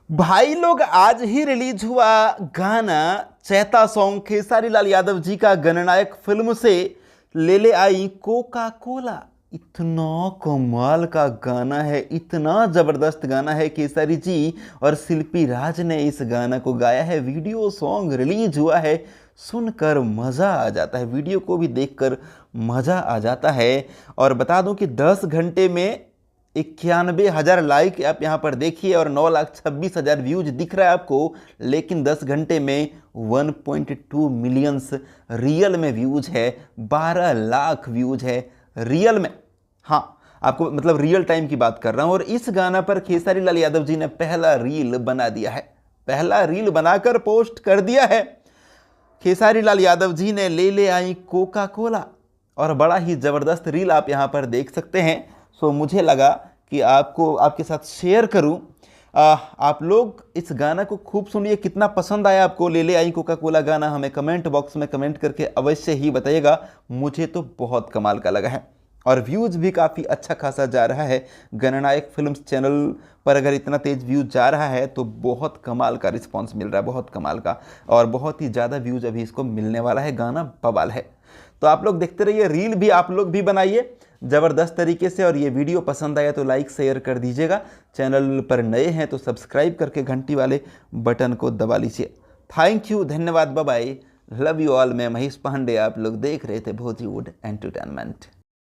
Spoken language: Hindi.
भाई लोग आज ही रिलीज हुआ गाना चैता सॉन्ग खेसारी लाल यादव जी का गणनायक फिल्म से ले ले आई कोका कोला। इतना कमाल का गाना है, इतना जबरदस्त गाना है। केसरी जी और शिल्पी राज ने इस गाना को गाया है। वीडियो सॉन्ग रिलीज हुआ है, सुनकर मज़ा आ जाता है, वीडियो को भी देखकर मज़ा आ जाता है। और बता दूं कि 10 घंटे में 91,000 लाइक आप यहाँ पर देखिए और 9,26,000 व्यूज दिख रहा है आपको। लेकिन 10 घंटे में 1.2 मिलियंस रियल में व्यूज है, 12 लाख व्यूज है रियल में। हाँ, आपको मतलब रियल टाइम की बात कर रहा हूँ। और इस गाना पर खेसारी लाल यादव जी ने पहला रील बना दिया है, पहला रील बनाकर पोस्ट कर दिया है। खेसारी लाल यादव जी ने ले ले आई कोका कोला और बड़ा ही ज़बरदस्त रील आप यहाँ पर देख सकते हैं। सो मुझे लगा कि आपको आपके साथ शेयर करूं। आप लोग इस गाना को खूब सुनिए। कितना पसंद आया आपको ले ले आई कोका कोला गाना, हमें कमेंट बॉक्स में कमेंट करके अवश्य ही बताइएगा। मुझे तो बहुत कमाल का लगा है और व्यूज़ भी काफ़ी अच्छा खासा जा रहा है। गणनायक फिल्म्स चैनल पर अगर इतना तेज़ व्यूज़ जा रहा है तो बहुत कमाल का रिस्पांस मिल रहा है, बहुत कमाल का। और बहुत ही ज़्यादा व्यूज़ अभी इसको मिलने वाला है। गाना बवाल है। तो आप लोग देखते रहिए, रील भी आप लोग भी बनाइए ज़बरदस्त तरीके से। और ये वीडियो पसंद आया तो लाइक शेयर कर दीजिएगा। चैनल पर नए हैं तो सब्सक्राइब करके घंटी वाले बटन को दबा लीजिए। थैंक यू, धन्यवाद, bye bye, love you all. मैं महेश पांडे, आप लोग देख रहे थे बॉलीवुड एंटरटेनमेंट।